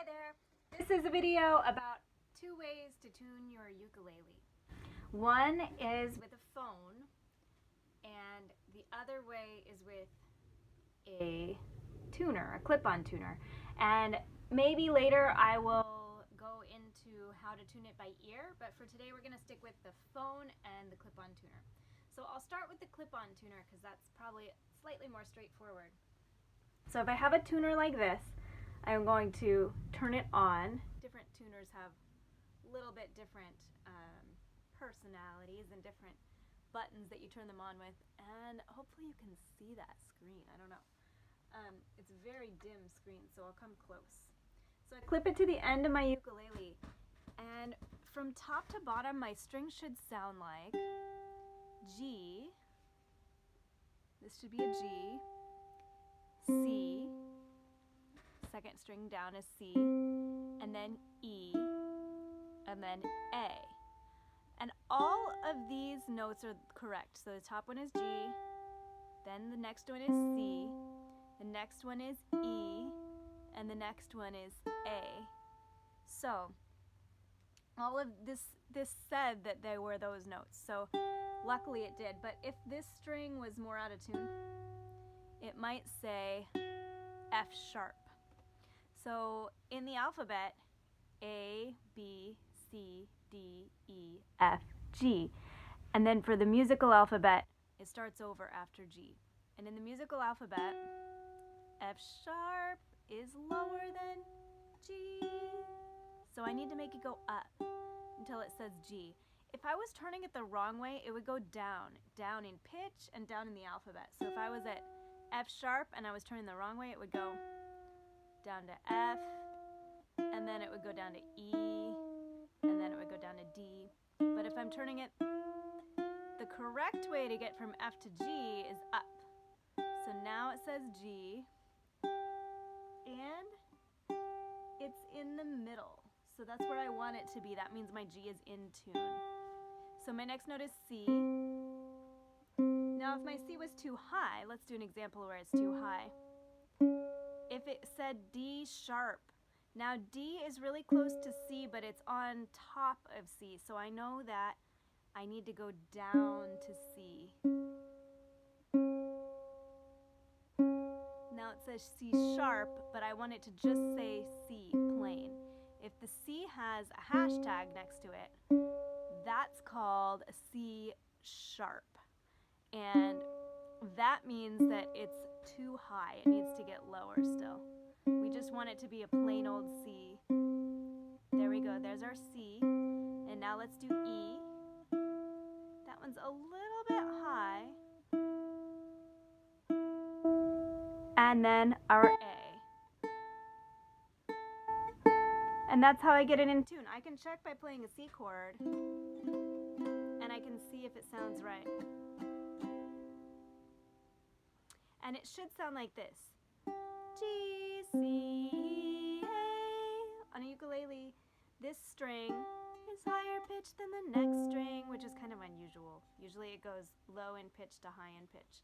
Hi there! This is a video about 2 ways to tune your ukulele. One is with a phone, and the other way is with a tuner, a clip-on tuner. And maybe later I will go into how to tune it by ear, but for today we're going to stick with the phone and the clip-on tuner. So I'll start with the clip-on tuner because that's probably slightly more straightforward. So if I have a tuner like this, I'm going to turn it on. Different tuners have a little bit different personalities and different buttons that you turn them on with, and hopefully you can see that screen. I don't know. It's a very dim screen, so I'll come close. So I clip it to the end of my ukulele, and from top to bottom my string should sound like G, this should be a G, C, second string down is C, and then E, and then A. And all of these notes are correct. So the top one is G, then the next one is C, the next one is E, and the next one is A. So all of this said that they were those notes. So luckily it did. But if this string was more out of tune, it might say F sharp. So in the alphabet, A, B, C, D, E, F, G. And then for the musical alphabet, it starts over after G. And in the musical alphabet, F sharp is lower than G. So I need to make it go up until it says G. If I was turning it the wrong way, it would go down in pitch and down in the alphabet. So if I was at F sharp and I was turning the wrong way, it would go down to F, and then it would go down to E, and then it would go down to D. But if I'm turning it, the correct way to get from F to G is up. So now it says G, and it's in the middle. So that's where I want it to be. That means my G is in tune. So my next note is C. Now if my C was too high, let's do an example where it's too high. If it said D sharp, now D is really close to C, but it's on top of C, so I know that I need to go down to C. Now it says C sharp, but I want it to just say C plain. If the C has a hashtag next to it, that's called a C sharp. And that means that it's too high. It needs to get lower still. We just want it to be a plain old C. There we go. There's our C. And now let's do E. That one's a little bit high. And then our A. And that's how I get it in tune. I can check by playing a C chord, and I can see if it sounds right. And it should sound like this. G, C, E, A. On a ukulele, this string is higher pitched than the next string, which is kind of unusual. Usually it goes low in pitch to high in pitch.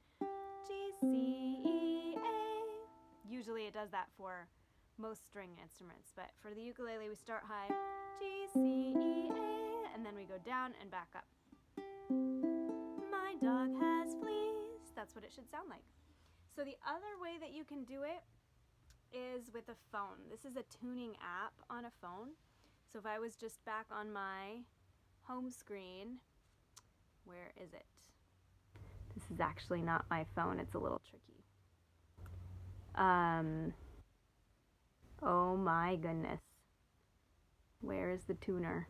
G, C, E, A. Usually it does that for most string instruments, but for the ukulele we start high. G, C, E, A, and then we go down and back up. My dog has fleas. That's what it should sound like. So the other way that you can do it is with a phone. This is a tuning app on a phone. So if I was just back on my home screen, where is it? This is actually not my phone. It's a little tricky. Oh my goodness. Where is the tuner?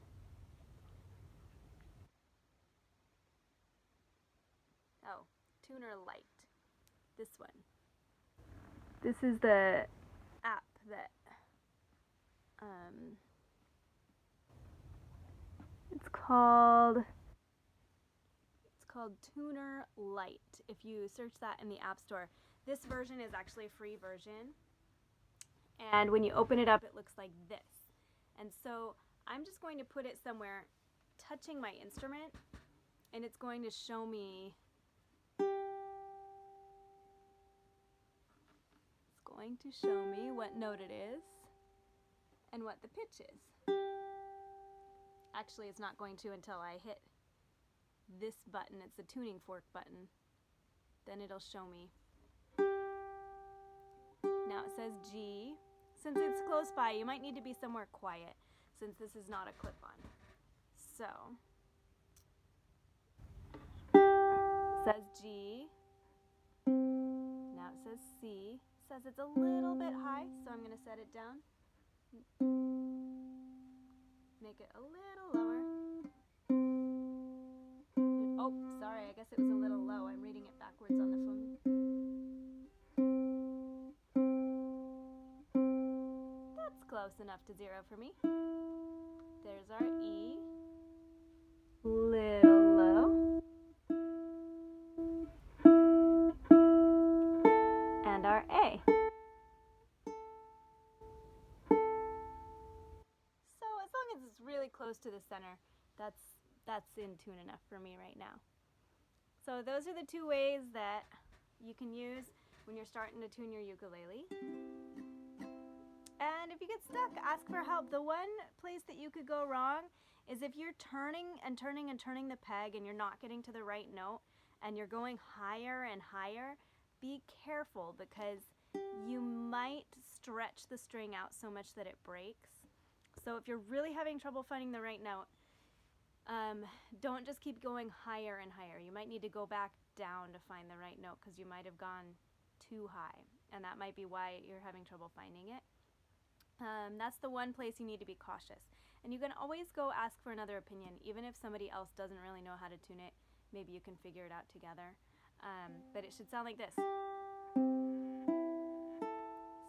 Oh, Tuner Lite. This one. This is the app that it's called Tuner Lite. If you search that in the App Store, this version is actually a free version, and when you open it up it looks like this. And so I'm just going to put it somewhere touching my instrument, and it's going to show me what note it is. what the pitch is. Actually, it's not going to until I hit this button. It's the tuning fork button. Then it'll show me. Now it says G. Since it's close by, you might need to be somewhere quiet since this is not a clip-on. So, it says G. Now it says C. It says it's a little bit high, so I'm going to set it down. Make it a little lower. Oh, sorry, I guess it was a little low. I'm reading it backwards on the phone. That's close enough to 0 for me. There's our E. Little low. And our A. So as long as it's really close to the center, that's in tune enough for me right now. So those are the two ways that you can use when you're starting to tune your ukulele. And if you get stuck, ask for help. The one place that you could go wrong is if you're turning and turning and turning the peg and you're not getting to the right note and you're going higher and higher, be careful because you might stretch the string out so much that it breaks. So if you're really having trouble finding the right note, don't just keep going higher and higher. You might need to go back down to find the right note because you might have gone too high, and that might be why you're having trouble finding it. That's the one place you need to be cautious. And you can always go ask for another opinion, even if somebody else doesn't really know how to tune it. Maybe you can figure it out together. But it should sound like this. So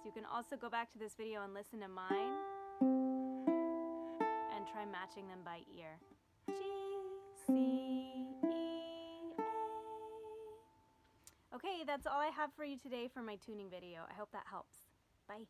you can also go back to this video and listen to mine and try matching them by ear. G, C, E, A. Okay, that's all I have for you today for my tuning video. I hope that helps. Bye.